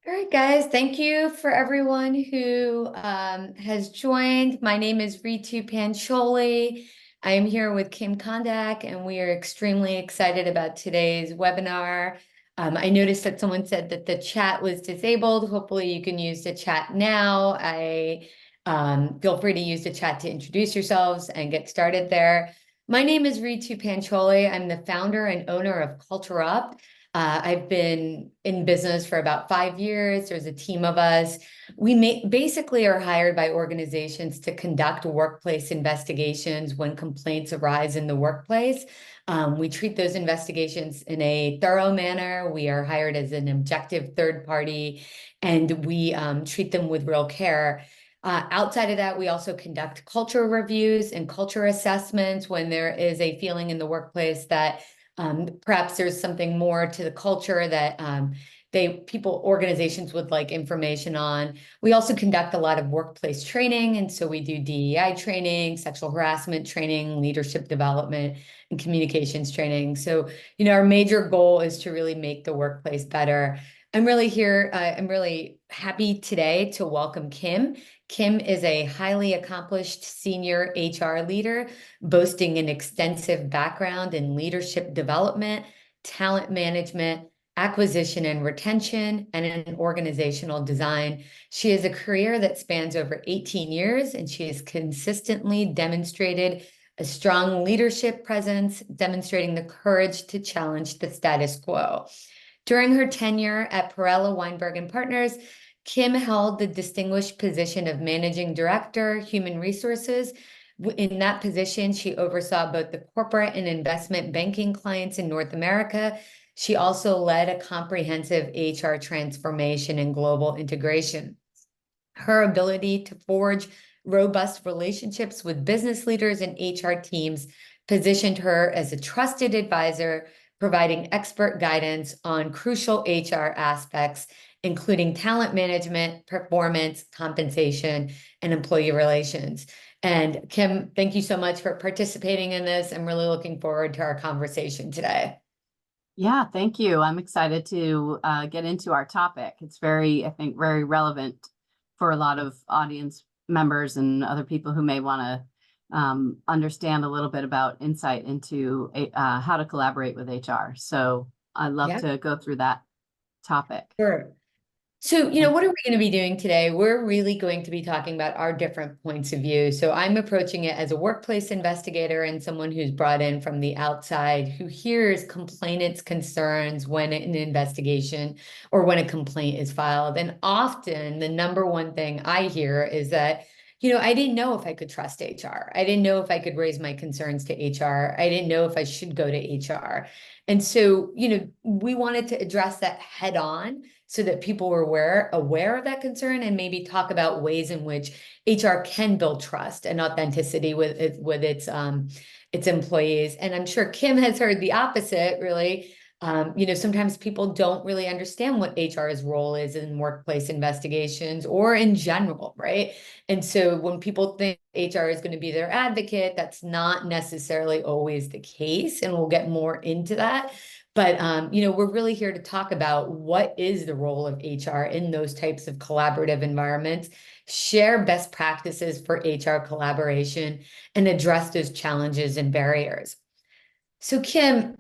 All right, guys, thank you for everyone who has joined. My name is Ritu Pancholy. I am here with Kim Kondak, and we are extremely excited about today's webinar. I noticed that someone said that the chat was disabled. Hopefully you can use the chat now. I feel free to use the chat to introduce yourselves and get started there. My name is Ritu Pancholy. I'm the founder and owner of Culturupt. I've been in business for about 5 years. There's a team of us. Basically are hired by organizations to conduct workplace investigations when complaints arise in the workplace. We treat those investigations in a thorough manner. We are hired as an objective third party, and we treat them with real care. Outside of that, we also conduct culture reviews and culture assessments when there is a feeling in the workplace that perhaps there's something more to the culture that organizations would like information on. We also conduct a lot of workplace training. And so we do DEI training, sexual harassment training, leadership development, and communications training. So, our major goal is to really make the workplace better. I'm really happy today to welcome Kim. Kim is a highly accomplished senior HR leader, boasting an extensive background in leadership development, talent management, acquisition and retention, and in organizational design. She has a career that spans over 18 years, and she has consistently demonstrated a strong leadership presence, demonstrating the courage to challenge the status quo. During her tenure at Perella Weinberg and Partners, Kim held the distinguished position of Managing Director, Human Resources. In that position, she oversaw both the corporate and investment banking clients in North America. She also led a comprehensive HR transformation and global integration. Her ability to forge robust relationships with business leaders and HR teams positioned her as a trusted advisor, providing expert guidance on crucial HR aspects, including talent management, performance, compensation, and employee relations. And Kim, thank you so much for participating in this. I'm really looking forward to our conversation today. Yeah, thank you. I'm excited to get into our topic. It's I think, very relevant for a lot of audience members and other people who may want to understand a little bit about insight into how to collaborate with HR. So I'd love to go through that topic. Sure. So, what are we going to be doing today? We're really going to be talking about our different points of view. So I'm approaching it as a workplace investigator and someone who's brought in from the outside who hears complainants' concerns when an investigation or when a complaint is filed. And often the number one thing I hear is that, I didn't know if I could trust HR. I didn't know if I could raise my concerns to HR. I didn't know if I should go to HR. And so, we wanted to address that head on so that people were aware of that concern and maybe talk about ways in which HR can build trust and authenticity with its employees. And I'm sure Kim has heard the opposite, really. Sometimes people don't really understand what HR's role is in workplace investigations or in general, right? And so when people think HR is going to be their advocate, that's not necessarily always the case. And we'll get more into that. But, we're really here to talk about what is the role of HR in those types of collaborative environments, share best practices for HR collaboration, and address those challenges and barriers. So Kim,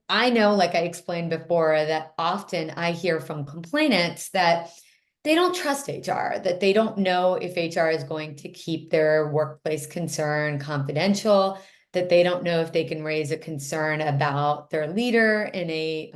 I know, like I explained before, that often I hear from complainants that they don't trust HR, that they don't know if HR is going to keep their workplace concern confidential, that they don't know if they can raise a concern about their leader in a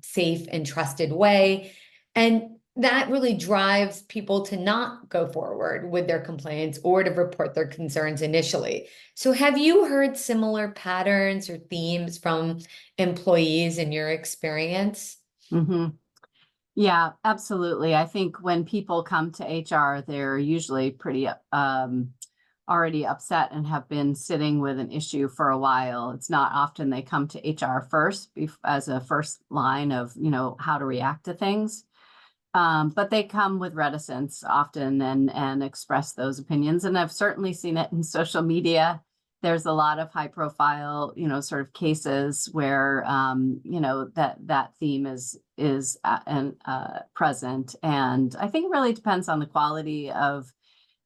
safe and trusted way. And that really drives people to not go forward with their complaints or to report their concerns initially. So have you heard similar patterns or themes from employees in your experience? Mm-hmm. Yeah, absolutely. I think when people come to HR, they're usually pretty already upset and have been sitting with an issue for a while. It's not often they come to HR first as a first line of, how to react to things. But they come with reticence often and express those opinions. And I've certainly seen it in social media there's a lot of high profile, sort of cases where, that theme is present. And I think it really depends on the quality of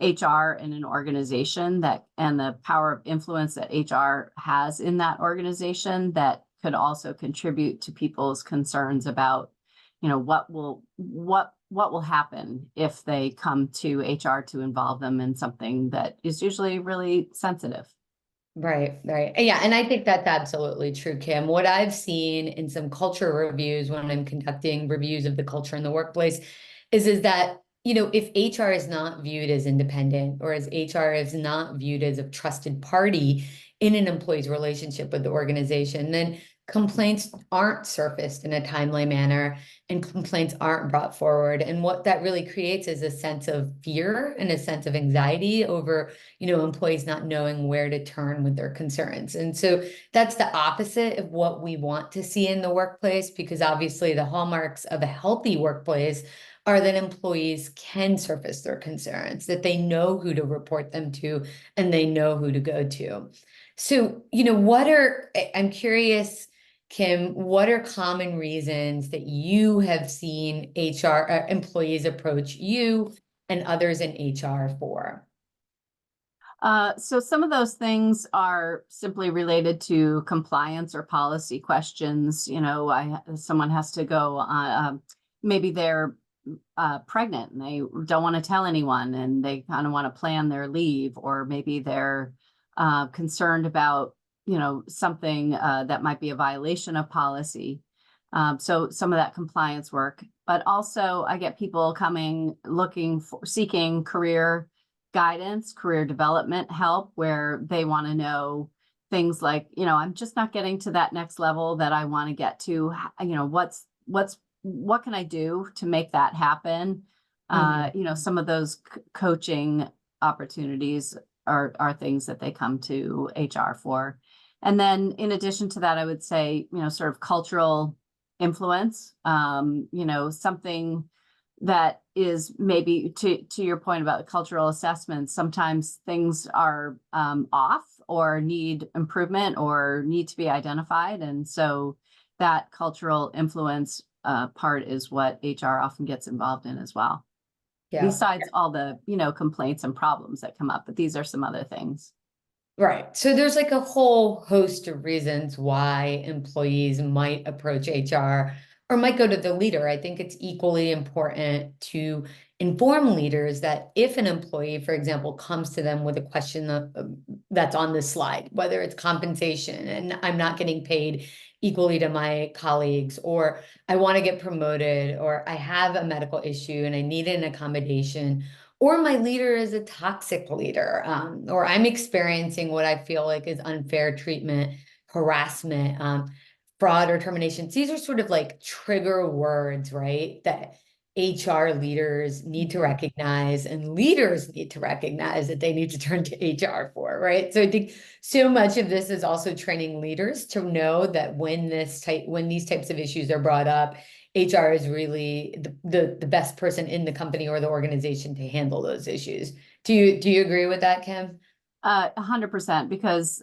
HR in an organization and the power of influence that HR has in that organization that could also contribute to people's concerns about, what will happen if they come to HR to involve them in something that is usually really sensitive. Right, right. Yeah, and I think that's absolutely true, Kim. What I've seen in some culture reviews when I'm conducting reviews of the culture in the workplace is that, if HR is not viewed as independent or as HR is not viewed as a trusted party in an employee's relationship with the organization, then complaints aren't surfaced in a timely manner and complaints aren't brought forward. And what that really creates is a sense of fear and a sense of anxiety over employees not knowing where to turn with their concerns. And so that's the opposite of what we want to see in the workplace, because obviously the hallmarks of a healthy workplace are that employees can surface their concerns, that they know who to report them to, and they know who to go to. So, I'm curious, Kim, what are common reasons that you have seen HR employees approach you and others in HR for? So some of those things are simply related to compliance or policy questions. Someone has to go on, maybe they're pregnant and they don't want to tell anyone and they kind of want to plan their leave, or maybe they're concerned about, something that might be a violation of policy. So some of that compliance work, but also I get people coming, seeking career guidance, career development help, where they want to know things like, I'm just not getting to that next level that I want to get to. What can I do to make that happen? Some of those coaching opportunities are things that they come to HR for. And then in addition to that, I would say, sort of cultural influence, something that is maybe to your point about cultural assessments. Sometimes things are off or need improvement or need to be identified. And so that cultural influence part is what HR often gets involved in as well. Yeah. Besides all the, complaints and problems that come up, but these are some other things. Right. So there's like a whole host of reasons why employees might approach HR or might go to the leader. I think it's equally important to inform leaders that if an employee, for example, comes to them with a question that's on this slide, whether it's compensation and I'm not getting paid equally to my colleagues, or I want to get promoted, or I have a medical issue and I need an accommodation, or my leader is a toxic leader, or I'm experiencing what I feel like is unfair treatment, harassment, fraud, or terminations. These are sort of like trigger words, right? That HR leaders need to recognize, and leaders need to recognize that they need to turn to HR for, right? So I think so much of this is also training leaders to know that when these types of issues are brought up, HR is really the best person in the company or the organization to handle those issues. Do you agree with that, Kim? 100%, because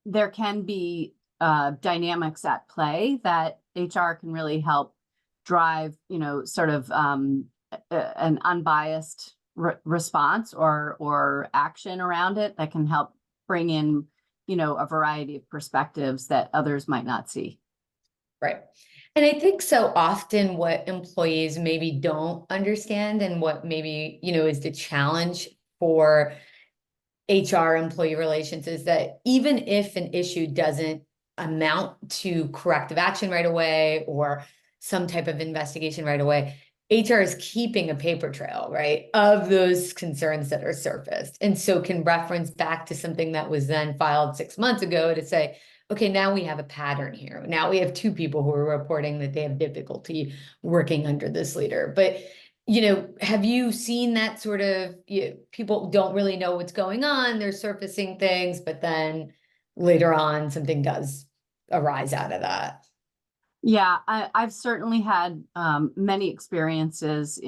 there can be dynamics at play that HR can really help drive, sort of an unbiased response or action around it that can help bring in, a variety of perspectives that others might not see. Right. And I think so often what employees maybe don't understand, and what maybe, is the challenge for HR employee relations, is that even if an issue doesn't amount to corrective action right away or some type of investigation right away, HR is keeping a paper trail, right, of those concerns that are surfaced. And so can reference back to something that was then filed 6 months ago to say, okay, now we have a pattern here. Now we have two people who are reporting that they have difficulty working under this leader. But have you seen that sort of, people don't really know what's going on, they're surfacing things, but then later on something does arise out of that? Yeah, I've certainly had many experiences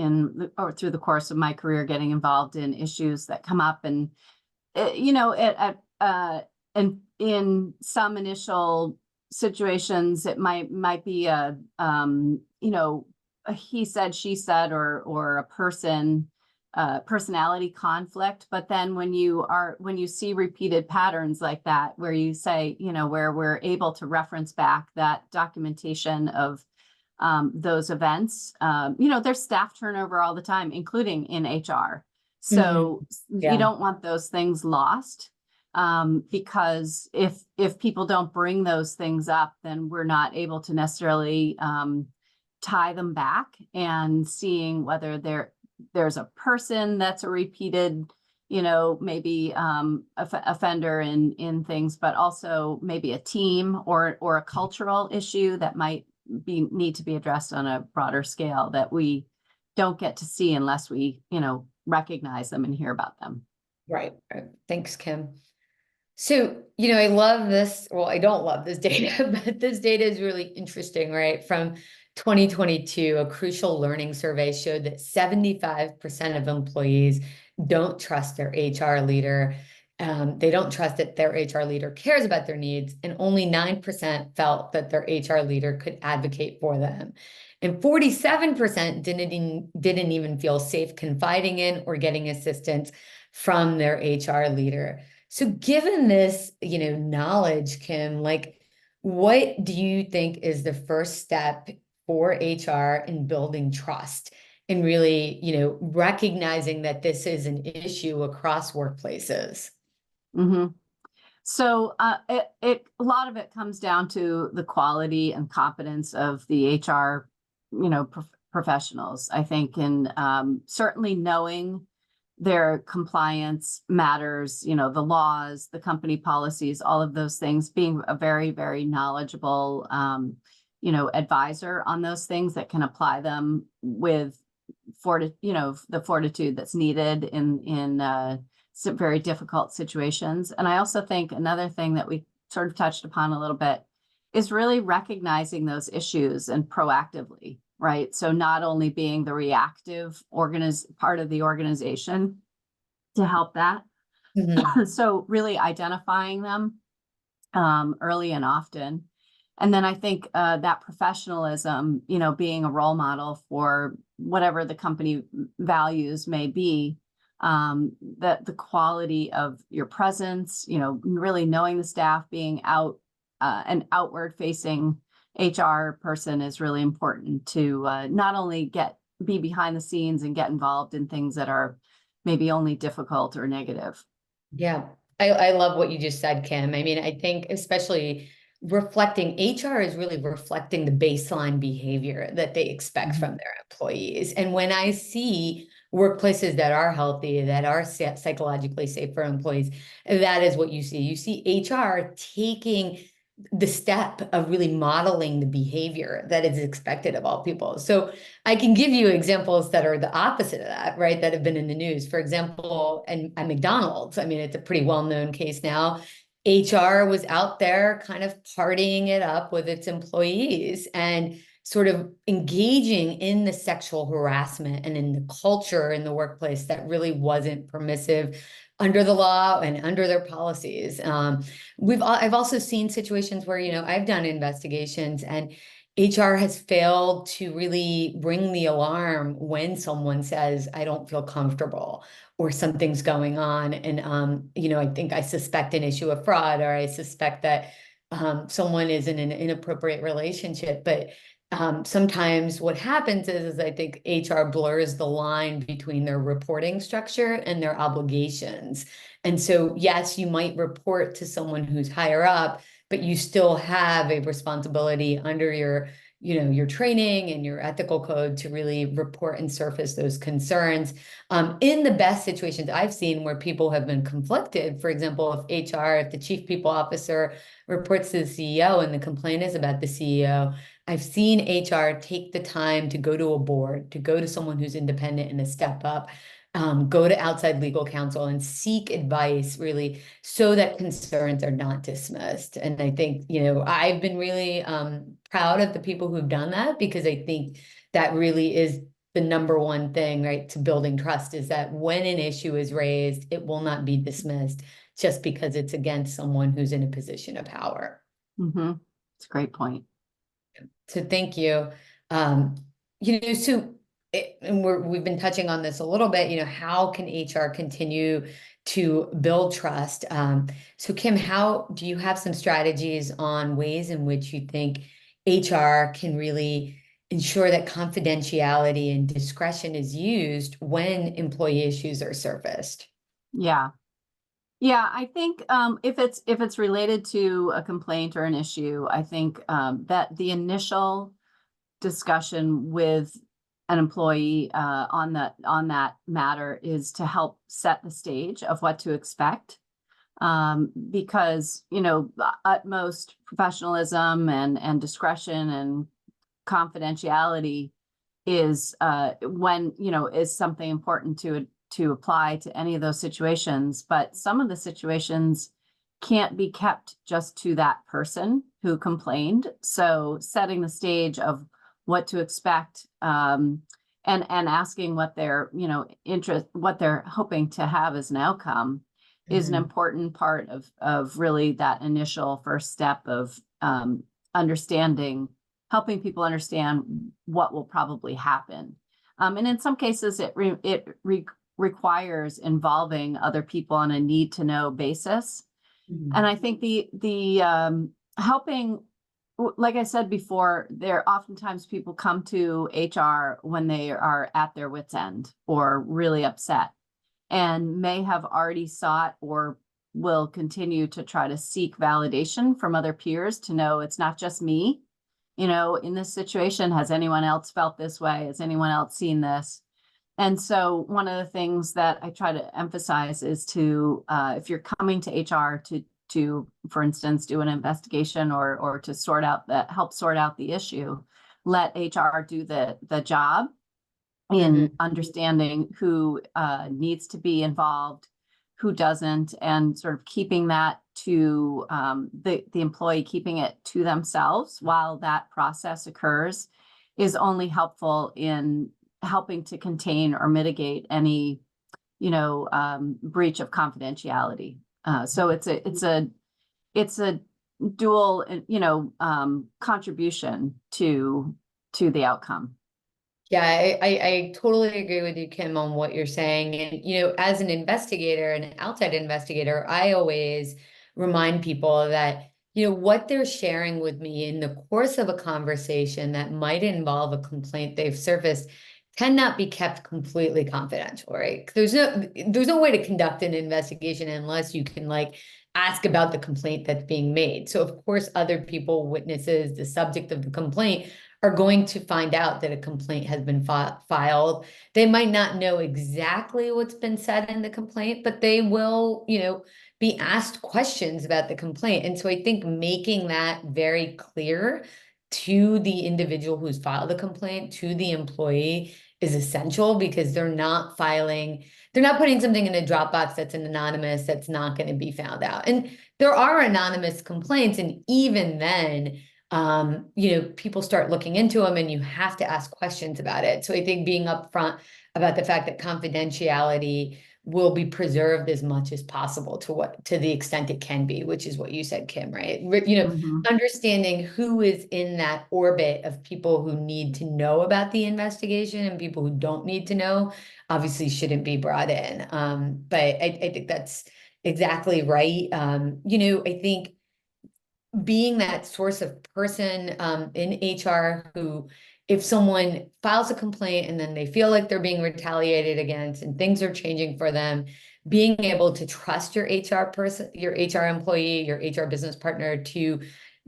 or through the course of my career getting involved in issues that come up, and you know, and in some initial situations, it might be a, you know, a he said, she said, or a personality conflict. But then when you see repeated patterns like that, where you say, you know, where we're able to reference back that documentation of those events, you know, there's staff turnover all the time, including in HR. So you Yeah. don't want those things lost, because if people don't bring those things up, then we're not able to necessarily tie them back, and seeing whether there's a person that's a repeated, you know, maybe offender in things, but also maybe a team or a cultural issue that might need to be addressed on a broader scale that we don't get to see unless we, you know, recognize them and hear about them. Right. Right. Thanks, Kim. So, I love this. Well, I don't love this data, but this data is really interesting, right? From 2022, a crucial learning survey showed that 75% of employees don't trust their HR leader. They don't trust that their HR leader cares about their needs, and only 9% felt that their HR leader could advocate for them. And 47% didn't even feel safe confiding in or getting assistance from their HR leader. So given this, knowledge, Kim, like, what do you think is the first step for HR in building trust and really, recognizing that this is an issue across workplaces? Mm-hmm. So a lot of it comes down to the quality and competence of the HR, you know, professionals, I think, and certainly knowing their compliance matters, you know, the laws, the company policies, all of those things, being a very, very knowledgeable, you know, advisor on those things that can apply them with the fortitude that's needed in some very difficult situations. And I also think another thing that we sort of touched upon a little bit is really recognizing those issues and proactively, right? So not only being the reactive part of the organization to help that, Mhm. so really identifying them early and often. And then I think that professionalism, you know, being a role model for whatever the company values may be, that the quality of your presence, you know, really knowing the staff, being an outward facing HR person is really important to not only be behind the scenes and get involved in things that are maybe only difficult or negative. Yeah, I love what you just said, Kim. I mean, I think especially reflecting, HR is really reflecting the baseline behavior that they expect Mhm. from their employees. And when I see workplaces that are healthy, that are psychologically safe for employees, that is what you see. You see HR taking the step of really modeling the behavior that is expected of all people. So I can give you examples that are the opposite of that, right? That have been in the news. For example, and at McDonald's, I mean, it's a pretty well-known case now. HR was out there kind of partying it up with its employees and sort of engaging in the sexual harassment and in the culture in the workplace that really wasn't permissive under the law and under their policies. I've also seen situations where, I've done investigations and HR has failed to really ring the alarm when someone says, I don't feel comfortable or something's going on. And, I suspect an issue of fraud, or I suspect that someone is in an inappropriate relationship. But sometimes what happens is I think HR blurs the line between their reporting structure and their obligations. And so, yes, you might report to someone who's higher up, but you still have a responsibility under your training and your ethical code to really report and surface those concerns. In the best situations I've seen where people have been conflicted, for example, if the chief people officer reports to the CEO and the complaint is about the CEO, I've seen HR take the time to go to a board, to go to someone who's independent and to step up, go to outside legal counsel and seek advice, really, so that concerns are not dismissed. And I think, I've been really proud of the people who've done that, because I think that really is the number one thing, right, to building trust is that when an issue is raised, it will not be dismissed just because it's against someone who's in a position of power. Mm-hmm. It's a great point. So thank you. Um, so and we've been touching on this a little bit, how can HR continue to build trust? So Kim, how do you have some strategies on ways in which you think HR can really ensure that confidentiality and discretion is used when employee issues are surfaced? Yeah. Yeah, I think if it's related to a complaint or an issue, I think that the initial discussion with an employee on that matter is to help set the stage of what to expect. Because utmost professionalism and discretion and confidentiality is when is something important to apply to any of those situations. But some of the situations can't be kept just to that person who complained. So setting the stage of what to expect, and asking what their what they're hoping to have as an outcome is an important part of really that initial first step of understanding, helping people understand what will probably happen. And in some cases, it requires involving other people on a need to know basis. And I think the helping, like I said before, there oftentimes people come to HR when they are at their wits' end or really upset, and may have already sought or will continue to try to seek validation from other peers to know it's not just me. In this situation, has anyone else felt this way? Has anyone else seen this? And so one of the things that I try to emphasize is to, if you're coming to HR to, for instance, do an investigation or to help sort out the issue, let HR do the job in understanding who needs to be involved, who doesn't, and sort of keeping that to the employee, keeping it to themselves while that process occurs is only helpful in helping to contain or mitigate any, breach of confidentiality. So it's a dual, contribution to the outcome. Yeah, I totally agree with you, Kim, on what you're saying. And, as an investigator, an outside investigator, I always remind people that, what they're sharing with me in the course of a conversation that might involve a complaint they've surfaced cannot be kept completely confidential, right? There's no way to conduct an investigation unless you can ask about the complaint that's being made. So of course, other people, witnesses, the subject of the complaint are going to find out that a complaint has been filed. They might not know exactly what's been said in the complaint, but they will, be asked questions about the complaint. And so I think making that very clear to the individual who's filed the complaint, to the employee, is essential because they're not putting something in a Dropbox that's an anonymous, that's not going to be found out. And there are anonymous complaints, and even then, people start looking into them and you have to ask questions about it. So I think being upfront about the fact that confidentiality will be preserved as much as possible to the extent it can be, which is what you said, Kim, right? Understanding who is in that orbit of people who need to know about the investigation and people who don't need to know obviously shouldn't be brought in. But I think that's exactly right. I think being that source of person in HR who, if someone files a complaint and then they feel like they're being retaliated against and things are changing for them, being able to trust your HR person, your HR employee, your HR business partner to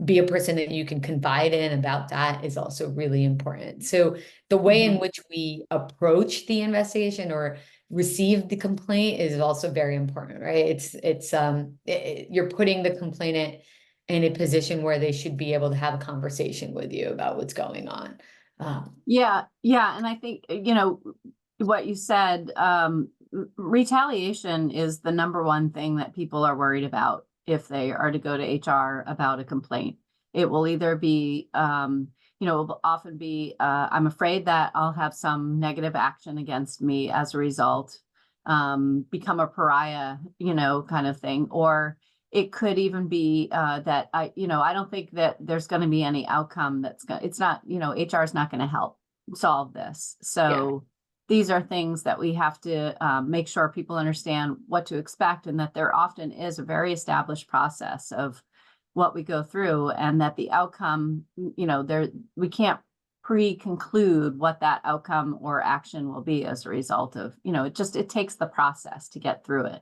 be a person that you can confide in about that is also really important. So the way in which we approach the investigation or receive the complaint is also very important, right? You're putting the complainant in a position where they should be able to have a conversation with you about what's going on. Yeah. And I think, what you said, retaliation is the number one thing that people are worried about if they are to go to HR about a complaint. It will either be, will often be, I'm afraid that I'll have some negative action against me as a result, become a pariah, kind of thing. Or it could even be that I don't think that there's going to be any outcome it's not, HR is not going to help solve this. Yeah. So these are things that we have to make sure people understand what to expect, and that there often is a very established process of what we go through, and that the outcome, we can't pre-conclude what that outcome or action will be as a result of, it takes the process to get through it.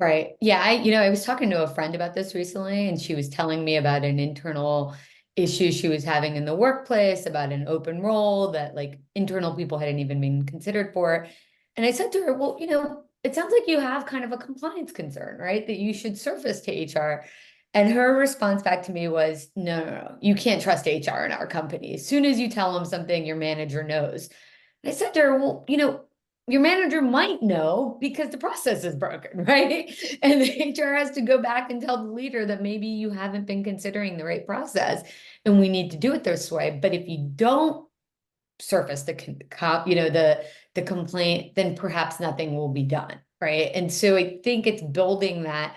Right. Yeah. I was talking to a friend about this recently, and she was telling me about an internal issue she was having in the workplace about an open role that like internal people hadn't even been considered for. And I said to her, well, it sounds like you have kind of a compliance concern, right? That you should surface to HR. And her response back to me was, no, no, no, you can't trust HR in our company. As soon as you tell them something, your manager knows. And I said to her, well, your manager might know because the process is broken, right? And the HR has to go back and tell the leader that maybe you haven't been considering the right process and we need to do it this way. But if you don't surface the complaint, then perhaps nothing will be done, right? And so I think it's building that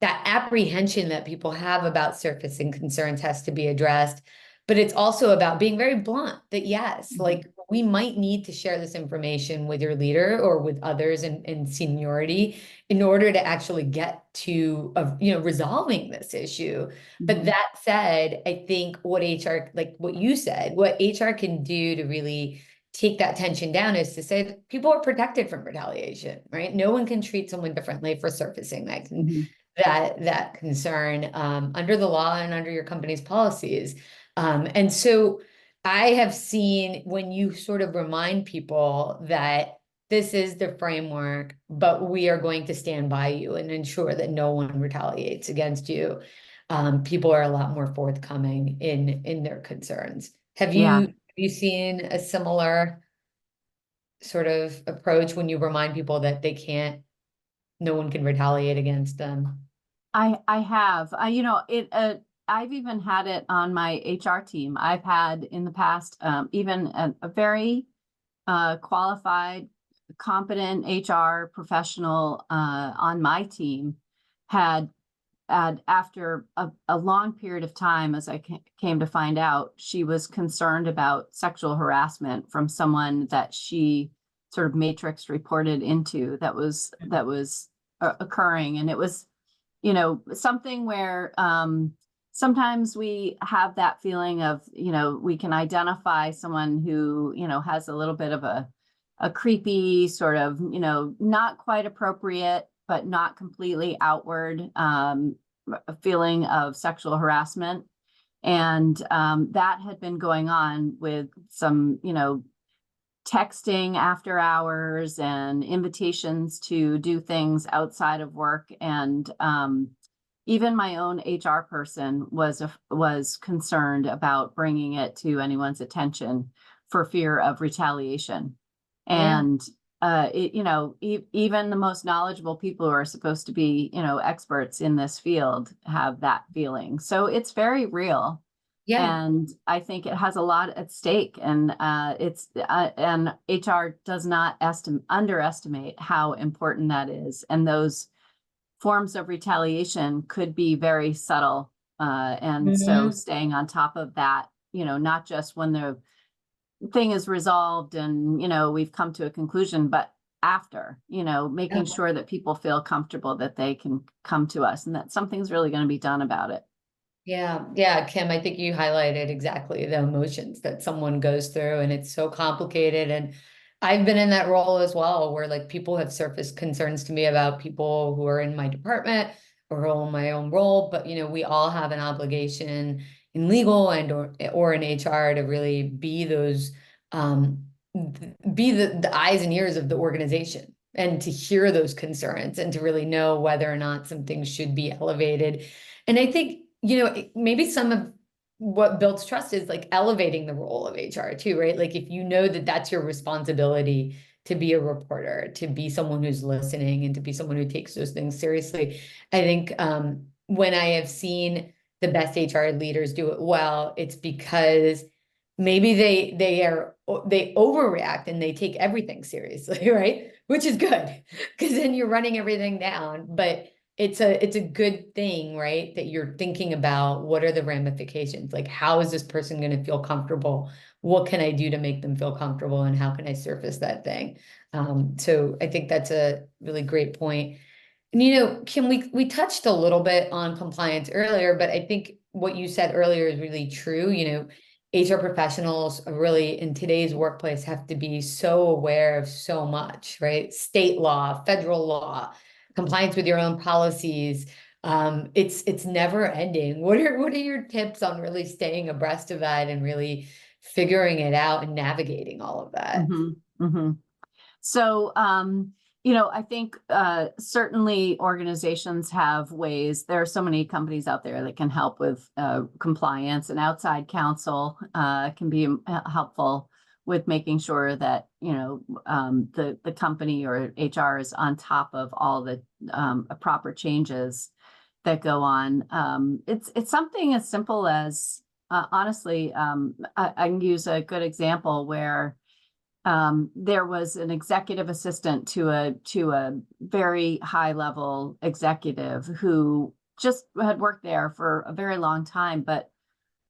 apprehension that people have about surfacing concerns has to be addressed. But it's also about being very blunt that yes, like we might need to share this information with your leader or with others in seniority in order to actually get to resolving this issue. But that said, I think what HR, like what you said, what HR can do to really take that tension down is to say that people are protected from retaliation, right? No one can treat someone differently for surfacing Mhm. that concern under the law and under your company's policies. And so I have seen when you sort of remind people that this is the framework, but we are going to stand by you and ensure that no one retaliates against you. People are a lot more forthcoming in their concerns. Have Yeah. you seen a similar sort of approach when you remind people that no one can retaliate against them? I have, I've even had it on my HR team. I've had in the past, even a very qualified, competent HR professional on my team had, after a long period of time, as I came to find out, she was concerned about sexual harassment from someone that she sort of matrix reported into that was occurring. And it was, something where sometimes we have that feeling of, we can identify someone who, has a little bit of a creepy sort of, not quite appropriate, but not completely outward feeling of sexual harassment. And that had been going on with some, texting after hours and invitations to do things outside of work. And even my own HR person was concerned about bringing it to anyone's attention for fear of retaliation. Yeah. And even the most knowledgeable people who are supposed to be, experts in this field have that feeling. So it's very real. Yeah. And I think it has a lot at stake, and and HR does not underestimate how important that is. And those forms of retaliation could be very subtle. And so Mhm. staying on top of that, not just when the thing is resolved and, we've come to a conclusion, but after, Yeah. making sure that people feel comfortable that they can come to us and that something's really going to be done about it. Yeah, yeah, Kim, I think you highlighted exactly the emotions that someone goes through, and it's so complicated. And I've been in that role as well, where like people have surfaced concerns to me about people who are in my department or who in my own role. But we all have an obligation in legal and or in HR to really be those be the eyes and ears of the organization and to hear those concerns and to really know whether or not some things should be elevated. And I think maybe some of what builds trust is like elevating the role of HR too, right? Like if you know that that's your responsibility to be a reporter, to be someone who's listening and to be someone who takes those things seriously. I think when I have seen the best HR leaders do it well, it's because maybe they overreact and they take everything seriously, right? Which is good because then you're running everything down. But it's a good thing, right? That you're thinking about what are the ramifications? Like, how is this person going to feel comfortable? What can I do to make them feel comfortable? And how can I surface that thing? So I think that's a really great point. And Kim, we touched a little bit on compliance earlier, but I think what you said earlier is really true. HR professionals really in today's workplace have to be so aware of so much, right? State law, federal law, compliance with your own policies. It's never ending. What are your tips on really staying abreast of that and really figuring it out and navigating all of that? Mhm, mhm. So, I think certainly organizations have ways. There are so many companies out there that can help with compliance, and outside counsel can be helpful with making sure that the company or HR is on top of all the proper changes that go on. It's something as simple as honestly, I can use a good example where there was an executive assistant to a very high level executive who just had worked there for a very long time, but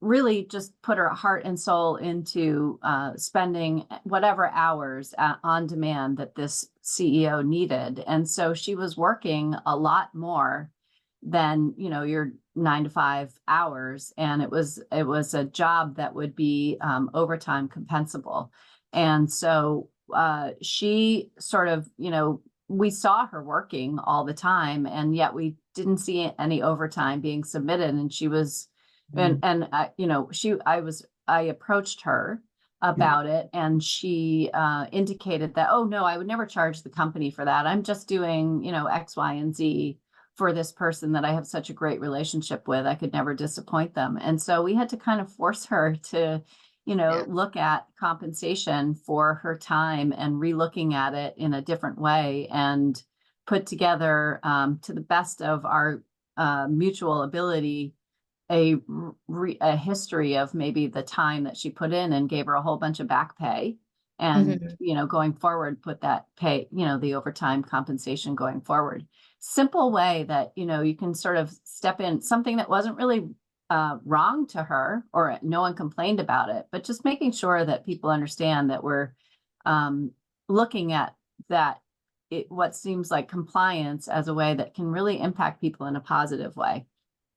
really just put her heart and soul into spending whatever hours on demand that this CEO needed. And so she was working a lot more than your 9 to 5 hours, and it was a job that would be overtime compensable. And so she sort of, we saw her working all the time, and yet we didn't see any overtime being submitted. And she was, and I approached her about it, and she indicated that, oh no, I would never charge the company for that. I'm just doing, X, Y, and Z for this person that I have such a great relationship with. I could never disappoint them. And so we had to kind of force her to Yeah. look at compensation for her time and relooking at it in a different way, and put together, to the best of our mutual ability, a history of maybe the time that she put in, and gave her a whole bunch of back pay. And, Mhm. going forward, put that pay, the overtime compensation going forward. Simple way that, you can sort of step in something that wasn't really wrong to her, or no one complained about it, but just making sure that people understand that we're um, looking at that, what seems like compliance as a way that can really impact people in a positive way.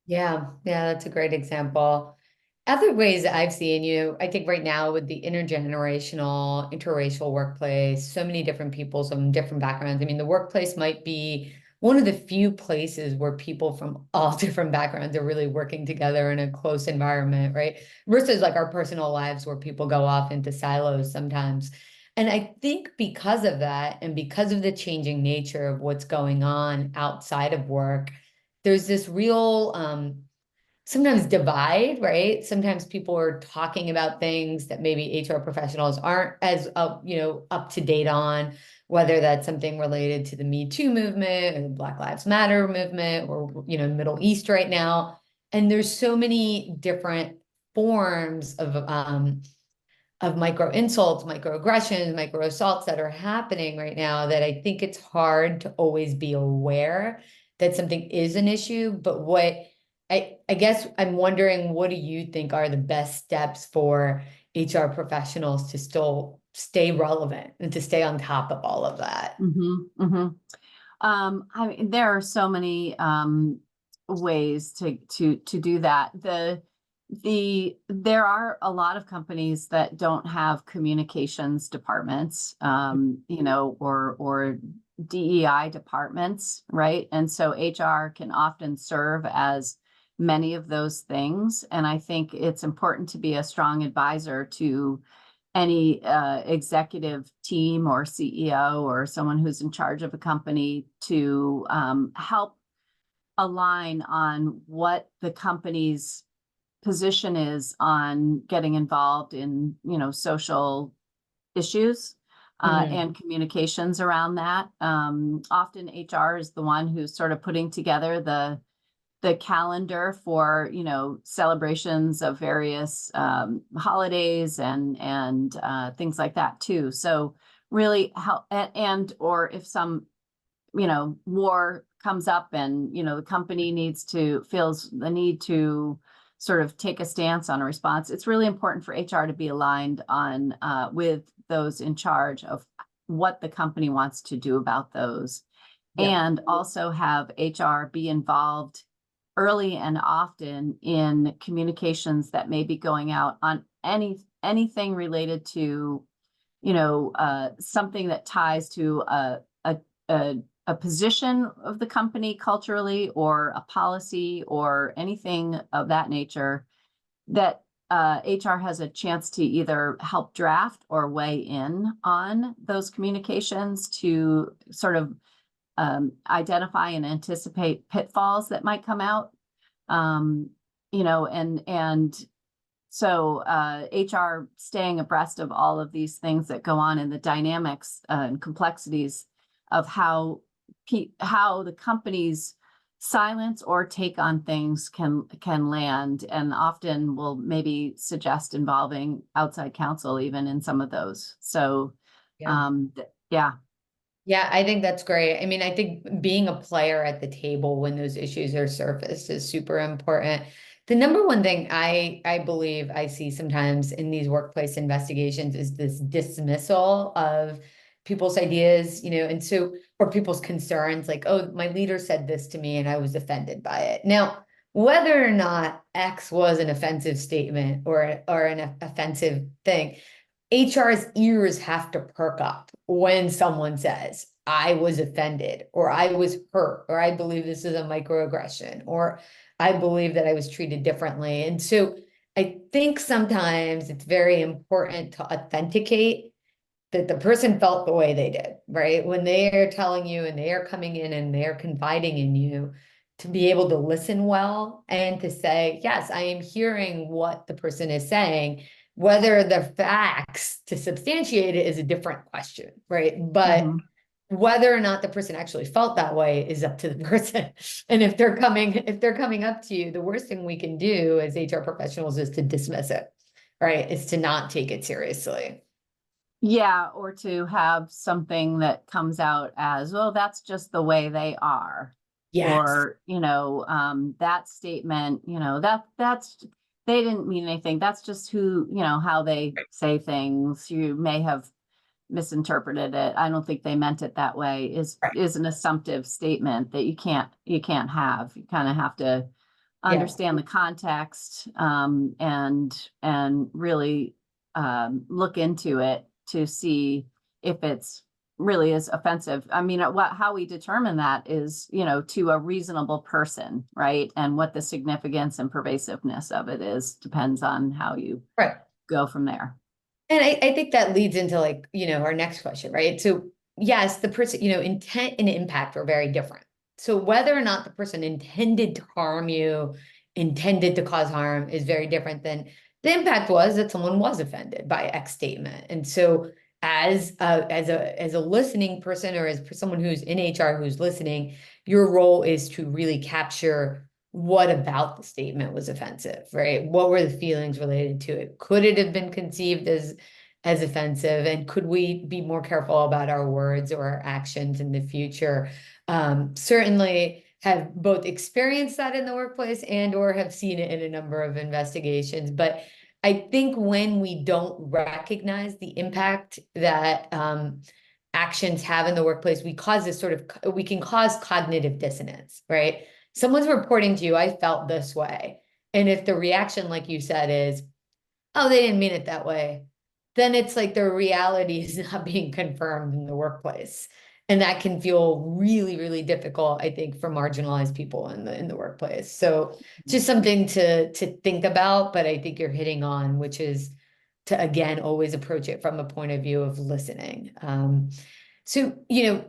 Yeah, yeah, that's a great example. Other ways that I've seen, I think right now with the intergenerational, interracial workplace, so many different people, some different backgrounds. I mean, the workplace might be one of the few places where people from all different backgrounds are really working together in a close environment, right? Versus like our personal lives where people go off into silos sometimes. And I think because of that, and because of the changing nature of what's going on outside of work, there's this real sometimes divide, right? Sometimes people are talking about things that maybe HR professionals aren't as up to date on, whether that's something related to the Me Too movement or the Black Lives Matter movement, or Middle East right now. And there's so many different forms of micro insults, microaggressions, micro assaults that are happening right now, that I think it's hard to always be aware that something is an issue. But I guess I'm wondering, what do you think are the best steps for HR professionals to still stay relevant and to stay on top of all of that? Hmm, hmm. I mean, there are so many ways to do that. There are a lot of companies that don't have communications departments, or DEI departments, right? And so HR can often serve as many of those things. And I think it's important to be a strong advisor to any executive team or CEO or someone who's in charge of a company, to help align on what the company's position is on getting involved in, social issues Mhm. and communications around that. Often HR is the one who's sort of putting together the calendar for, celebrations of various holidays and things like that too. So really help, and or if some, war comes up and, the company feels the need to sort of take a stance on a response, it's really important for HR to be aligned on with those in charge of what the company wants to do about those. Yeah. And also have HR be involved early and often in communications that may be going out on anything related to, something that ties to a position of the company culturally, or a policy, or anything of that nature, that HR has a chance to either help draft or weigh in on those communications to sort of identify and anticipate pitfalls that might come out. And so HR staying abreast of all of these things that go on, and the dynamics and complexities of how the company's silence or take on things can land, and often will maybe suggest involving outside counsel even in some of those. So Yeah. yeah. Yeah, I think that's great. I mean, I think being a player at the table when those issues are surfaced is super important. The number one thing I believe I see sometimes in these workplace investigations is this dismissal of people's ideas, and so, or people's concerns, like, oh, my leader said this to me and I was offended by it. Now, whether or not X was an offensive statement or an offensive thing, HR's ears have to perk up when someone says, I was offended, or I was hurt, or I believe this is a microaggression, or I believe that I was treated differently. And so I think sometimes it's very important to authenticate that the person felt the way they did, right? When they are telling you and they are coming in and they're confiding in you, to be able to listen well and to say, yes, I am hearing what the person is saying. Whether the facts to substantiate it is a different question, right? But Mhm. whether or not the person actually felt that way is up to the person. And if they're coming up to you, the worst thing we can do as HR professionals is to dismiss it, right? Is to not take it seriously. Yeah, or to have something that comes out as, well, that's just the way they are. Yes. Or, that statement, that's they didn't mean anything. That's just how they say things. You may have misinterpreted it. I don't think they meant it that way, Right. is an assumptive statement that you can't have. You kind of have to Yeah. understand the context, and really look into it to see if it's really is offensive. I mean, how we determine that is, to a reasonable person, right? And what the significance and pervasiveness of it is depends on how you Right. go from there. And I think that leads into, like, our next question, right? So yes, the person, intent and impact are very different. So whether or not the person intended to harm you, intended to cause harm, is very different than the impact was that someone was offended by X statement. And so as a listening person, or as someone who's in HR who's listening, your role is to really capture what about the statement was offensive, right? What were the feelings related to it? Could it have been conceived as offensive? And could we be more careful about our words or our actions in the future? Certainly have both experienced that in the workplace and or have seen it in a number of investigations. But I think when we don't recognize the impact that actions have in the workplace, we can cause cognitive dissonance, right? Someone's reporting to you, I felt this way. And if the reaction, like you said, is, oh, they didn't mean it that way, then it's like the reality is not being confirmed in the workplace. And that can feel really, really difficult, I think, for marginalized people in the workplace. So just something to think about, but I think you're hitting on, which is to, again, always approach it from a point of view of listening. So,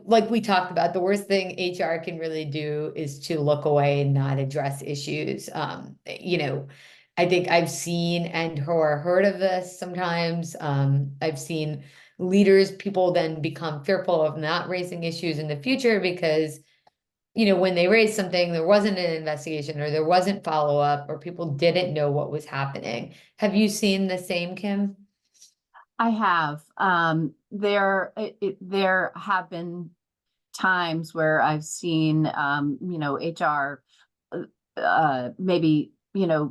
like we talked about, the worst thing HR can really do is to look away and not address issues. I think I've seen and or heard of this sometimes. I've seen leaders, people then become fearful of not raising issues in the future because when they raised something, there wasn't an investigation or there wasn't follow-up or people didn't know what was happening. Have you seen the same, Kim? I have. There have been times where I've seen, HR maybe,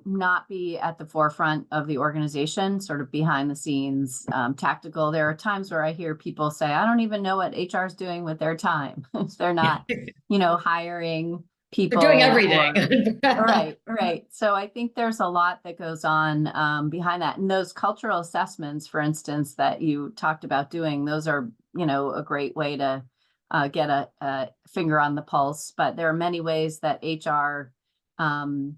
not be at the forefront of the organization, sort of behind the scenes, tactical. There are times where I hear people say, I don't even know what HR is doing with their time. They're not, hiring They're doing people or everything. right, right. So I think there's a lot that goes on behind that. And those cultural assessments, for instance, that you talked about doing, those are, a great way to get a finger on the pulse. But there are many ways that HR um,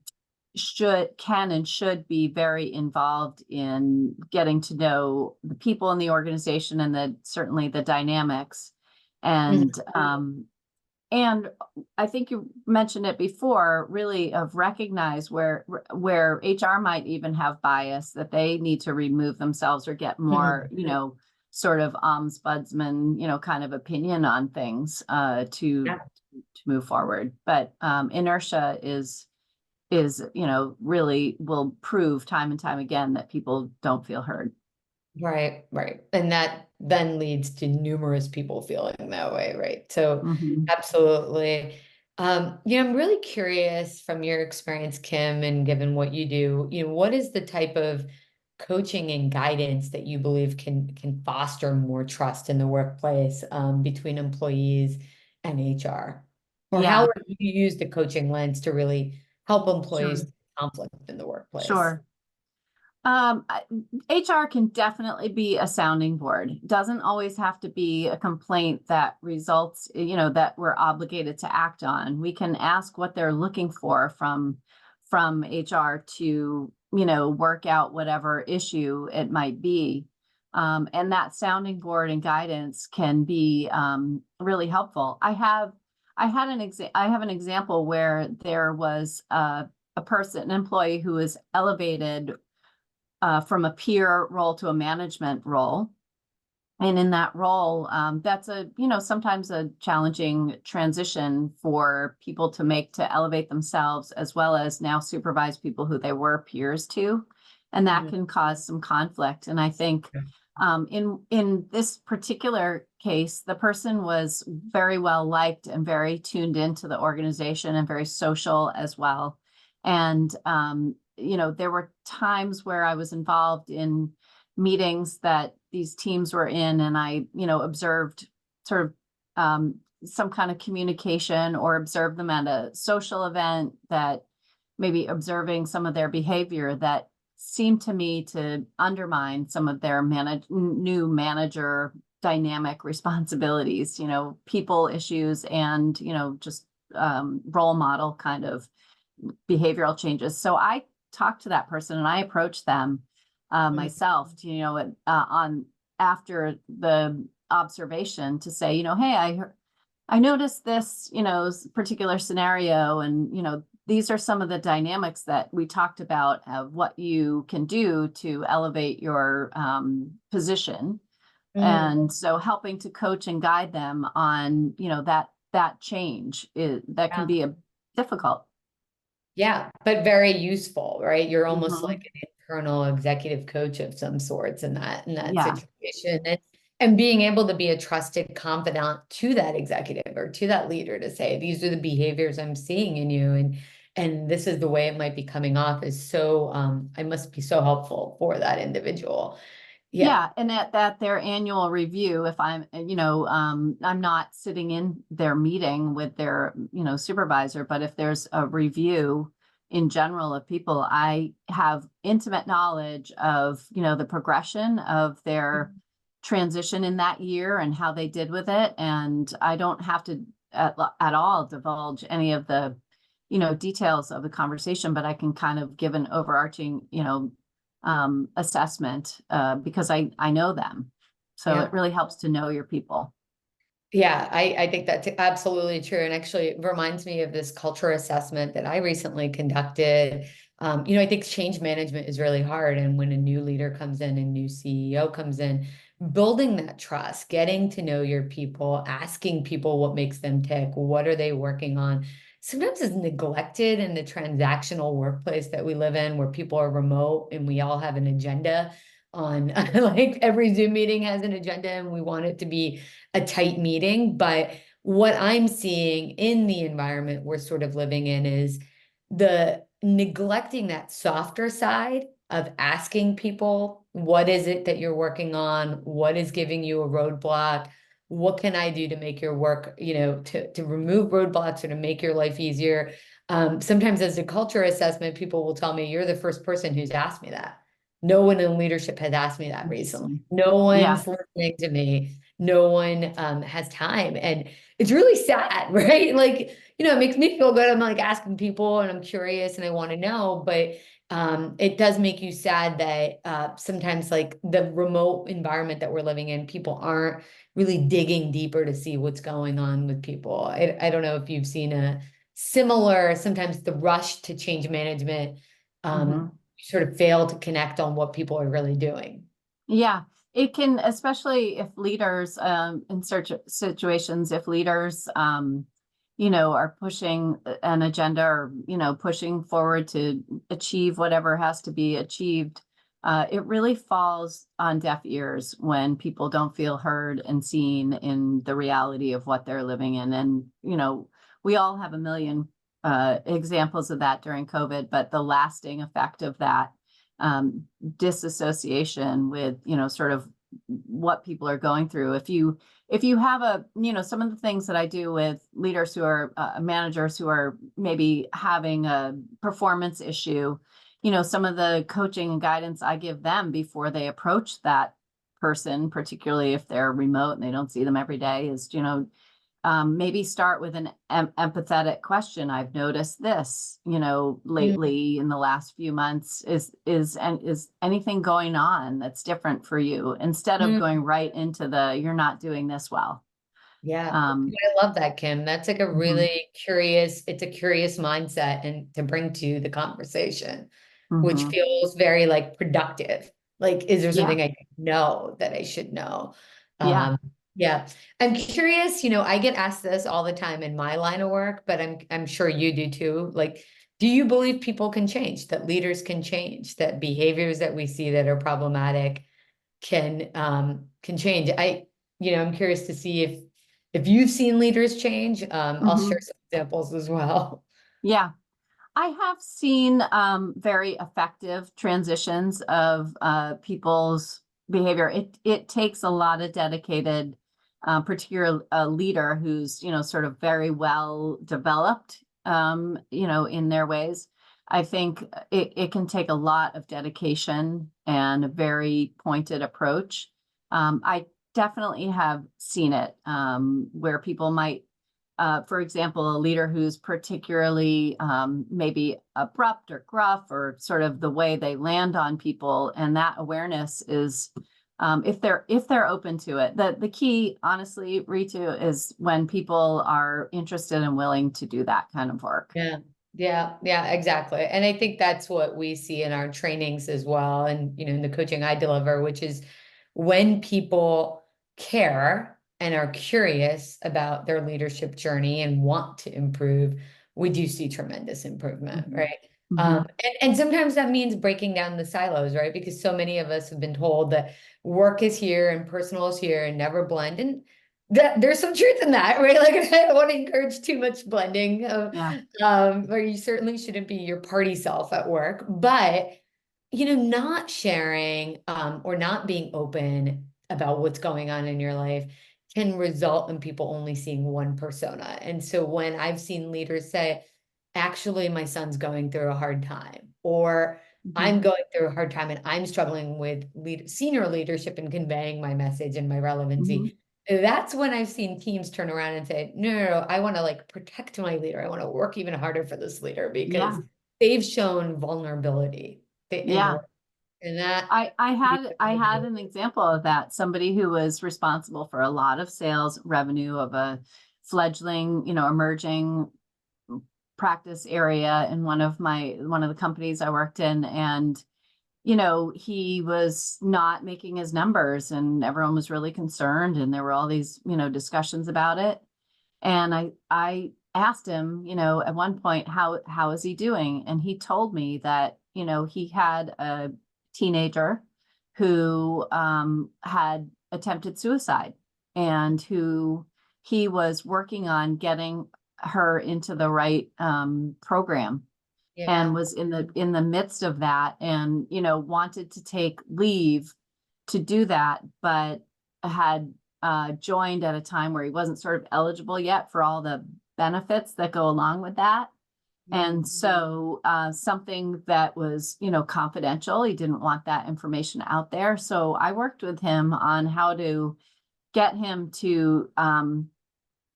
can and should be very involved in getting to know the people in the organization and certainly the dynamics. And and I think you mentioned it before, really of recognize where HR might even have bias that they need to remove themselves or get more, sort of ombudsman, kind of opinion on things to Yeah. move forward. But inertia is really will prove time and time again that people don't feel heard. Right, right. And that then leads to numerous people feeling that way, right? So Mhm. absolutely. I'm really curious from your experience, Kim, and given what you do, what is the type of coaching and guidance that you believe can foster more trust in the workplace, between employees and HR? Or how Yeah, would you use the coaching lens to really help employees sure, conflict in the workplace? sure. HR can definitely be a sounding board. Doesn't always have to be a complaint that results, that we're obligated to act on. We can ask what they're looking for from HR to, work out whatever issue it might be. And that sounding board and guidance can be really helpful. I have an example where there was a person, an employee who was elevated from a peer role to a management role. And in that role, that's sometimes a challenging transition for people to make to elevate themselves, as well as now supervise people who they were peers to. And that Mhm. can cause some conflict. And I think in this particular case, the person was very well liked and very tuned into the organization and very social as well. And there were times where I was involved in meetings that these teams were in, and I, observed sort of some kind of communication or observed them at a social event that maybe observing some of their behavior that seemed to me to undermine some of their new manager dynamic responsibilities, people issues and, just role model kind of behavioral changes. So I talked to that person and I approached them Mhm. myself, to, on after the observation to say, hey, I noticed this, particular scenario, and these are some of the dynamics that we talked about of what you can do to elevate your position. Mhm. And so helping to coach and guide them on, that change that can be a difficult. Yeah, but very useful, right? You're almost Mhm. like an internal executive coach of some sorts in that Yeah. situation. And being able to be a trusted confidant to that executive or to that leader to say, these are the behaviors I'm seeing in you, and this is the way it might be coming off is so I must be so helpful for that individual. Yeah. Yeah, and at their annual review, if I'm not sitting in their meeting with their, supervisor, but if there's a review in general of people, I have intimate knowledge of, the progression of their transition in that year and how they did with it. And I don't have to at all divulge any of the, details of the conversation, but I can kind of give an overarching, assessment because I know them. So it Yeah. really helps to know your people. Yeah, I think that's absolutely true. And actually, it reminds me of this culture assessment that I recently conducted. I think change management is really hard. And when a new leader comes in, a new CEO comes in, building that trust, getting to know your people, asking people what makes them tick, what are they working on, sometimes is neglected in the transactional workplace that we live in, where people are remote and we all have an agenda on like every Zoom meeting has an agenda and we want it to be a tight meeting. But what I'm seeing in the environment we're sort of living in is the neglecting that softer side of asking people, what is it that you're working on? What is giving you a roadblock? What can I do to make your work, to remove roadblocks or to make your life easier? Sometimes as a culture assessment, people will tell me, you're the first person who's asked me that. No one in leadership has asked me that recently. Interesting. No Yeah. one's listening to me. No one has time. And it's really sad, right? Like, it makes me feel good. I'm like asking people and I'm curious and I want to know, but it does make you sad that sometimes like the remote environment that we're living in, people aren't really digging deeper to see what's going on with people. I don't know if you've seen a similar, sometimes the rush to change management, Mhm. sort of fail to connect on what people are really doing. Yeah, it can, especially if leaders, in search situations, if leaders, are pushing an agenda or, pushing forward to achieve whatever has to be achieved, it really falls on deaf ears when people don't feel heard and seen in the reality of what they're living in. And, we all have a million examples of that during COVID, but the lasting effect of that disassociation with sort of what people are going through. If you have some of the things that I do with leaders who are managers who are maybe having a performance issue, some of the coaching and guidance I give them before they approach that person, particularly if they're remote and they don't see them every day, is maybe start with an empathetic question. I've noticed this, Mm, lately in the last few months. Is anything going on that's different for you? Instead of mm. going right into the you're not doing this well. Yeah, Um, I love that, Kim. That's like a mhm, really curious, it's a curious mindset and to bring to the conversation, which mhm. feels very like productive. Like, is there Yeah, something I know that I should know? yeah. Um, yeah. I'm curious, I get asked this all the time in my line of work, but I'm sure you do too. Like, do you believe people can change, that leaders can change, that behaviors that we see that are problematic can change? I'm curious to see if you've seen leaders change. I'll share Mhm. some examples as well. Yeah. I have seen very effective transitions of people's behavior. It takes a lot of dedicated, particular leader who's sort of very well developed, in their ways. I think it can take a lot of dedication and a very pointed approach. I definitely have seen it where people might for example, a leader who's particularly maybe abrupt or gruff or sort of the way they land on people, and that awareness is if they're open to it. The key, honestly, Ritu, is when people are interested and willing to do that kind of work. Yeah, yeah, exactly. And I think that's what we see in our trainings as well. And, in the coaching I deliver, which is when people care and are curious about their leadership journey and want to improve, we do see tremendous improvement, Mhm. right? Mhm. And sometimes that means breaking down the silos, right? Because so many of us have been told that work is here and personal is here and never blend. And that there's some truth in that, right? Like I don't want to encourage too much blending Yeah. or you certainly shouldn't be your party self at work, but not sharing or not being open about what's going on in your life can result in people only seeing one persona. And so when I've seen leaders say, actually, my son's going through a hard time, or Mhm. I'm going through a hard time and I'm struggling with senior leadership and conveying my message and my Mhm. relevancy. That's when I've seen teams turn around and say, no, no, no, I want to like protect my leader. I want to work even harder for this leader because Yeah. they've shown vulnerability in the Yeah. work. And that I had an example of that. Somebody who was responsible for a lot of sales revenue of a fledgling, emerging practice area in one of the companies I worked in. And he was not making his numbers and everyone was really concerned and there were all these, discussions about it. And I asked him, at one point, how is he doing? And he told me that, he had a teenager who had attempted suicide and who he was working on getting her into the right program, and Yeah. was in the midst of that, and wanted to take leave to do that, but had joined at a time where he wasn't sort of eligible yet for all the benefits that go along with that. And Mm. so something that was, confidential, he didn't want that information out there. So I worked with him on how to get him to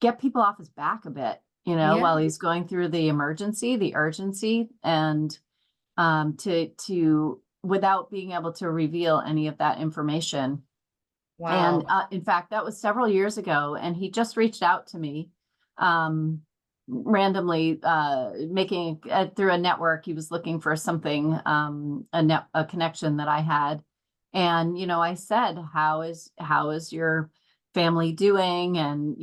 get people off his back a bit, Yeah. while he's going through the urgency, and to without being able to reveal any of that information. And Wow. in fact, that was several years ago, and he just reached out to me randomly, making through a network. He was looking for something, a connection that I had. And, I said, how is your family doing? And,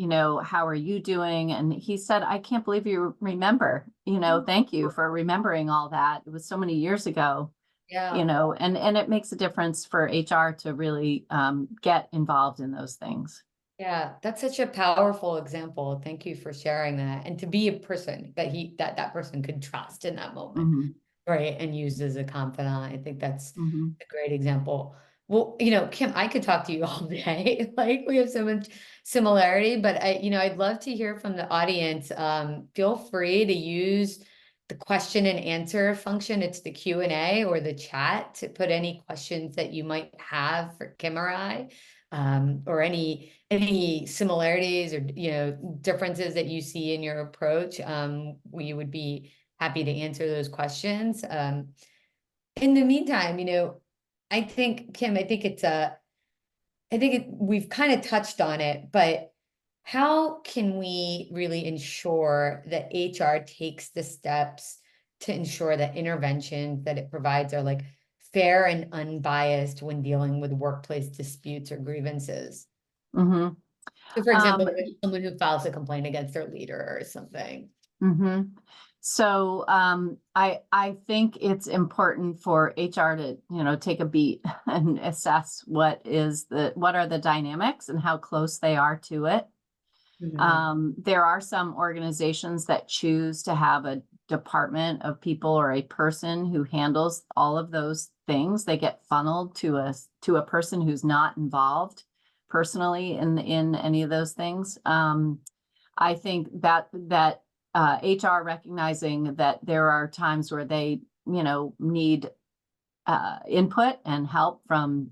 how are you doing? And he said, I can't believe you remember, thank you for remembering all that. It was so many years ago. Yeah. And it makes a difference for HR to really get involved in those things. Yeah, that's such a powerful example. Thank you for sharing that. And to be a person that person could trust in that moment, Hmm. right? And use as a confidant. I think that's Hmm. a great example. Well, Kim, I could talk to you all day. Like we have so much similarity, but I'd love to hear from the audience. Feel free to use the question and answer function. It's the Q&A or the chat to put any questions that you might have for Kim or I, or any similarities or differences that you see in your approach. We would be happy to answer those questions. In the meantime, I think, Kim, we've kind of touched on it, but how can we really ensure that HR takes the steps to ensure that interventions that it provides are like fair and unbiased when dealing with workplace disputes or grievances? Hmm. So, for example, Um, someone who files a complaint against their leader or something. hmm. So I think it's important for HR to, take a beat and assess what are the dynamics and how close they are to it. Mhm. There are some organizations that choose to have a department of people or a person who handles all of those things. They get funneled to a person who's not involved personally in any of those things. I think that HR recognizing that there are times where they, need input and help from,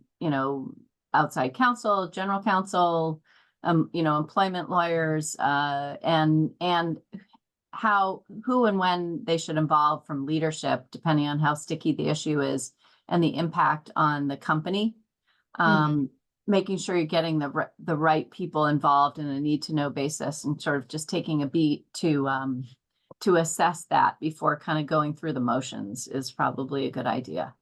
outside counsel, general counsel, employment lawyers, and who and when they should involve from leadership, depending on how sticky the issue is and the impact on the company. Mhm. Um, Making sure you're getting the right people involved in a need to know basis, and sort of just taking a beat to assess that before kind of going through the motions is probably a good idea.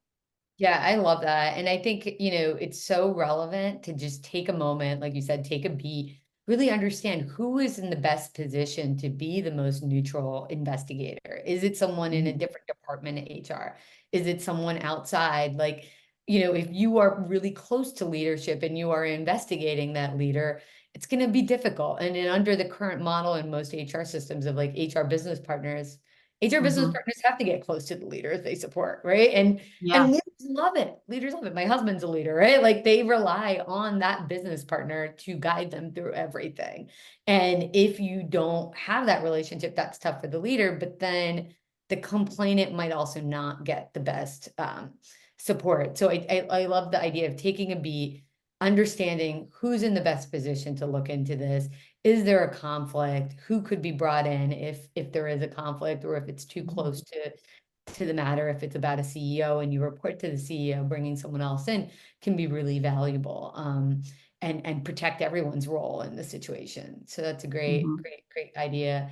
Yeah, I love that. And I think, it's so relevant to just take a moment, like you said, take a beat, really understand who is in the best position to be the most neutral investigator. Is it someone in a Mhm. different department at HR? Is it someone outside? Like, if you are really close to leadership and you are investigating that leader, it's going to be difficult. And then under the current model in most HR systems of like HR business Mhm. partners have to get close to the leaders they support, right? And Yeah. leaders love it. Leaders love it. My husband's a leader, right? Like they rely on that business partner to guide them through everything. And if you don't have that relationship, that's tough for the leader. But then the complainant might also not get the best support. So I love the idea of taking a beat, understanding who's in the best position to look into this. Is there a conflict? Who could be brought in if there is a conflict, or if it's too Mhm. close to the matter? If it's about a CEO and you report to the CEO, bringing someone else in can be really valuable, and protect everyone's role in the situation. So that's a great, Mhm. great, great idea.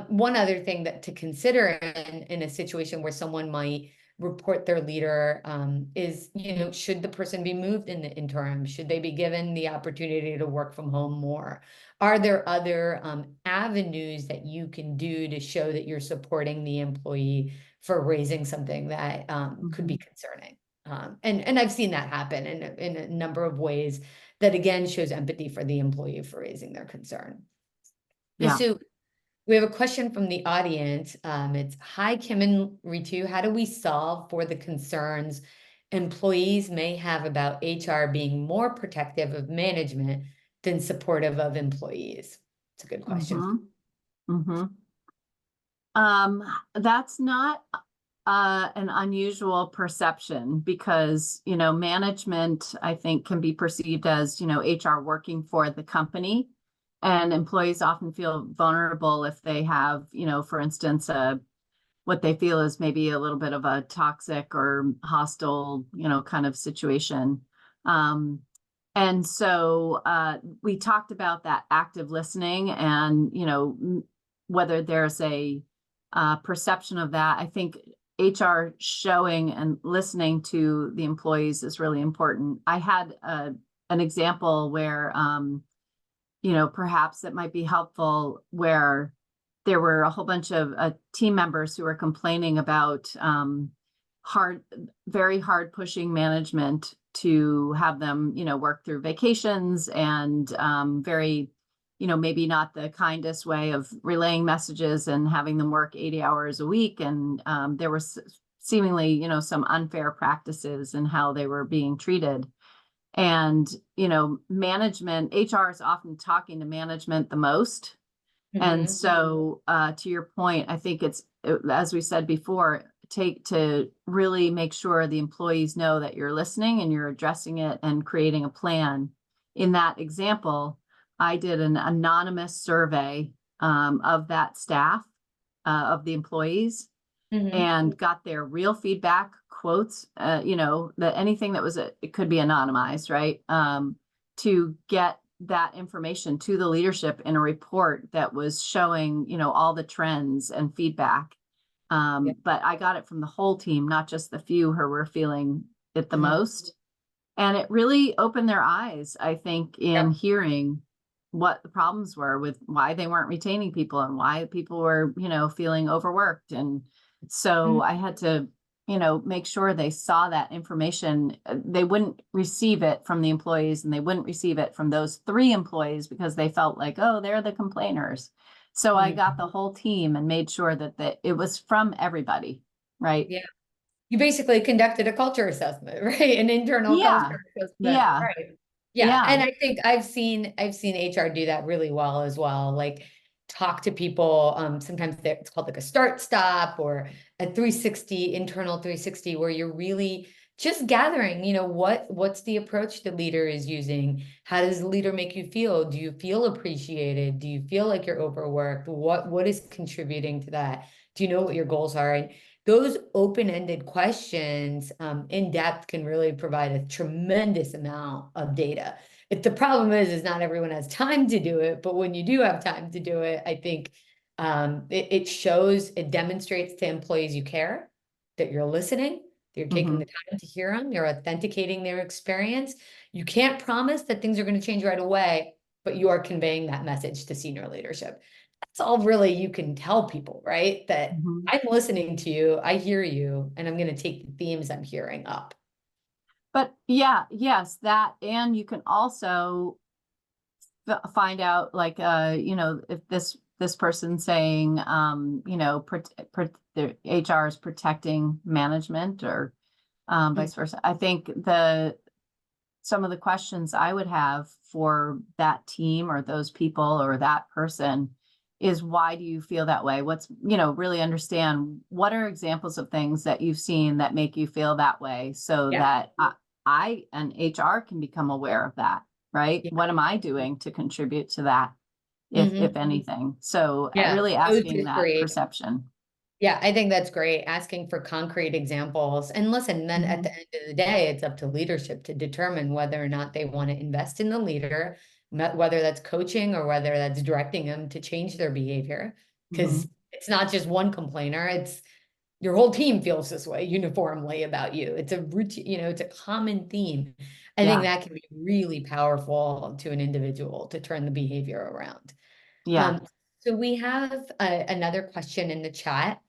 One other thing that to consider in a situation where someone might report their leader is, should the person be moved in the interim? Should they be given the opportunity to work from home more? Are there other avenues that you can do to show that you're supporting the employee for raising something that could be concerning? And I've seen that happen in a number of ways that again shows empathy for the employee for raising their concern. Yeah. So we have a question from the audience. It's, hi, Kim and Ritu. How do we solve for the concerns employees may have about HR being more protective of management than supportive of employees? It's a good question. That's not an unusual perception because, management, I think, can be perceived as, HR working for the company. And employees often feel vulnerable if they have, for instance, what they feel is maybe a little bit of a toxic or hostile, kind of situation. And so we talked about that active listening and, whether there's a perception of that. I think HR showing and listening to the employees is really important. I had an example where, perhaps it might be helpful where there were a whole bunch of team members who were complaining about very hard pushing management to have them, work through vacations and very, maybe not the kindest way of relaying messages and having them work 80 hours a week. And there was seemingly, some unfair practices in how they were being treated. And, management, HR is often talking to management the most. And so to your point, I think it's, as we said before, to really make sure the employees know that you're listening and you're addressing it and creating a plan. In that example, I did an anonymous survey of that staff, of the employees, and got their real feedback, quotes, that anything that was, it could be anonymized, right? To get that information to the leadership in a report that was showing, all the trends and feedback. But I got it from the whole team, not just the few who were feeling it the most. And it really opened their eyes, I think, in hearing what the problems were with why they weren't retaining people and why people were, feeling overworked. And so I had to, make sure they saw that information. They wouldn't receive it from the employees and they wouldn't receive it from those 3 employees because they felt like, oh, they're the complainers. So I got the whole team and made sure that it was from everybody, right? Yeah. You basically conducted a culture assessment, right? An internal Yeah. culture assessment, Yeah. right? Yeah. And I think I've seen HR do that really well as well. Like talk to people. Sometimes it's called like a start stop or a 360 internal 360 where you're really just gathering, what's the approach the leader is using? How does the leader make you feel? Do you feel appreciated? Do you feel like you're overworked? What is contributing to that? Do you know what your goals are? And those open-ended questions in depth can really provide a tremendous amount of data. If the problem is not everyone has time to do it, but when you do have time to do it, I think it demonstrates to employees you care, that you're listening, that you're taking the time to hear them, you're authenticating their experience. You can't promise that things are going to change right away, but you are conveying that message to senior leadership. That's all really you can tell people, right? That I'm listening to you, I hear you, and I'm going to take the themes I'm hearing up. But yes, that, and you can also find out like, if this person saying, their HR is protecting management or vice versa. I think some of the questions I would have for that team or those people or that person is, why do you feel that way? What's, really understand what are examples of things that you've seen that make you feel that way so that I and HR can become aware of that, right? What am I doing to contribute to that, if anything? So really asking that perception. Yeah, I think that's great. Asking for concrete examples. And listen, then at the end of the day, it's up to leadership to determine whether or not they want to invest in the leader, whether that's coaching or whether that's directing them to change their behavior. Because it's not just one complainer, it's your whole team feels this way uniformly about you. It's a routine, it's a common theme. I think Yeah. that can be really powerful to an individual to turn the behavior around. Yeah. Um, so we have another question in the chat.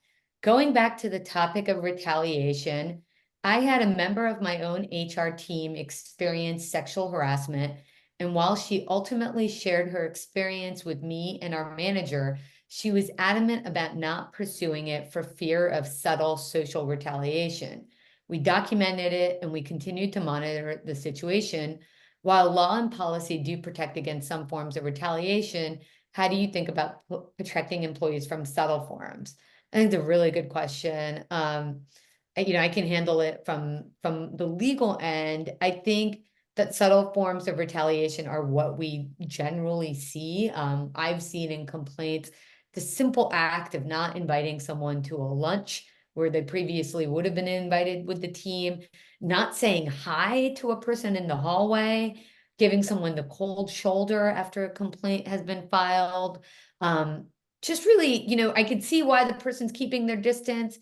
Going back to the topic of retaliation, I had a member of my own HR team experience sexual harassment, and while she ultimately shared her experience with me and our manager, she was adamant about not pursuing it for fear of subtle social retaliation. We documented it and we continued to monitor the situation. While law and policy do protect against some forms of retaliation, how do you think about protecting employees from subtle forms? I think it's a really good question. I can handle it from the legal end. I think that subtle forms of retaliation are what we generally see. I've seen in complaints the simple act of not inviting someone to a lunch where they previously would have been invited with the team, not saying hi to a person in the hallway, giving someone the cold shoulder after a complaint has been filed. Um, just really, I could see why the person's keeping their distance,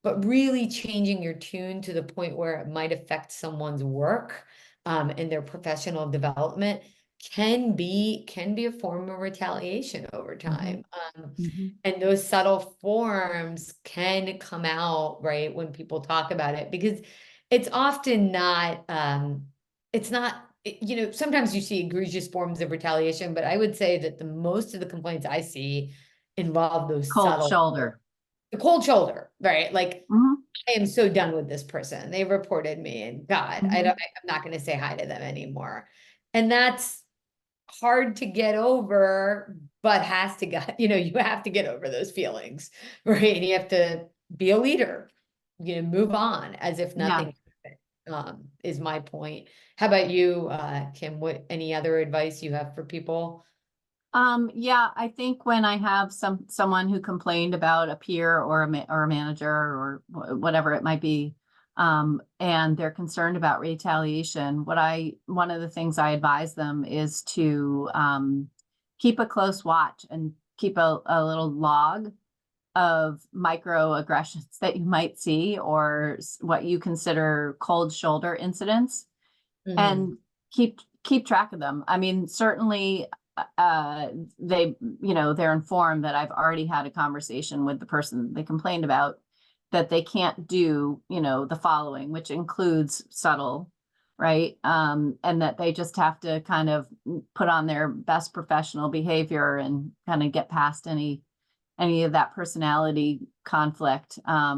but really changing your tune to the point where it might affect someone's work, and their professional development can be a form of retaliation over Hmm. time. Hmm. And those subtle forms can come out, right, when people talk about it, because it's often not, it's not, sometimes you see egregious forms of retaliation, but I would say that the most of the complaints I see involve those Cold subtle, shoulder. the cold shoulder, right? Like, Hmm. I am so done with this person. They reported me, and God, Hmm. I'm not going to say hi to them anymore. And that's hard to get over, but has to get, you have to get over those feelings, right? And you have to be a leader, move on as if Yeah. nothing happened, is my point. How about you, Kim? Any other advice you have for people? Yeah, I think when I have someone who complained about a peer or or a manager or whatever it might be, and they're concerned about retaliation, one of the things I advise them is to keep a close watch and keep a little log of microaggressions that you might see or what you consider cold shoulder incidents, Hmm. and keep track of them. I mean, certainly they, they're informed that I've already had a conversation with the person they complained about, that they can't do, the following, which includes subtle, right? And that they just have to kind of put on their best professional behavior and kind of get past any of that personality conflict. Yeah.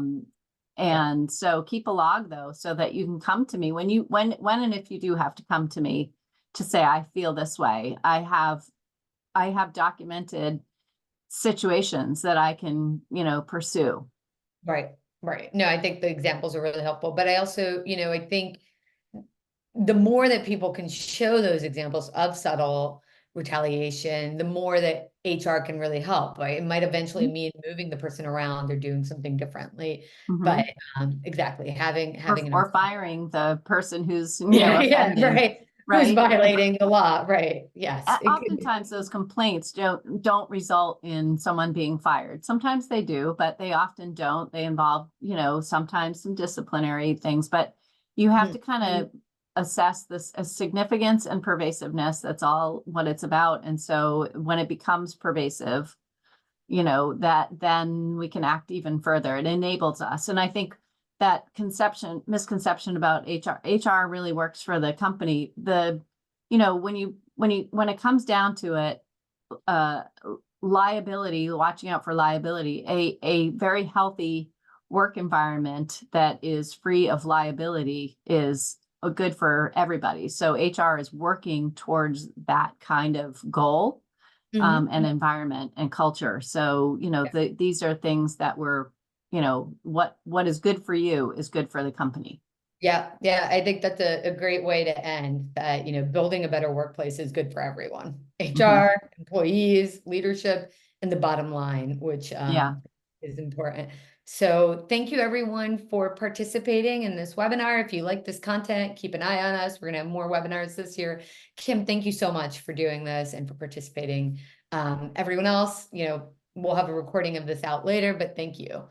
And so keep a log though, so that you can come to me when and if you do have to come to me to say, I feel this way. I have documented situations that I can, pursue. Right. Right. No, I think the examples are really helpful, but I also, I think the more that people can show those examples of subtle retaliation, the more that HR can really help, right? It might eventually mean moving the person around or doing something differently, but Mm-hmm. exactly, having an Or firing the person who's, yeah, yeah, offending, right. Who's right? violating the law, right? Yes, it could be. Oftentimes those complaints don't result in someone being fired. Sometimes they do, but they often don't. They involve, sometimes some disciplinary things, but you have to kind Mhm. of assess this as significance and pervasiveness. That's all what it's about. And so when it becomes pervasive, that then we can act even further. It enables us. And I think that misconception about HR really works for the company. When it comes down to it, uh, liability, watching out for liability, a very healthy work environment that is free of liability is good for everybody. So HR is working towards that kind of goal, and Mhm. environment and culture. So, these are things that were, what is good for you is good for the company. Yeah, yeah, I think that's a great way to end that, building a better workplace is good for everyone. Mhm. HR, employees, leadership, and the bottom line, which Yeah. is important. So thank you everyone for participating in this webinar. If you like this content, keep an eye on us. We're gonna have more webinars this year. Kim, thank you so much for doing this and for participating. Everyone else, we'll have a recording of this out later, but thank you.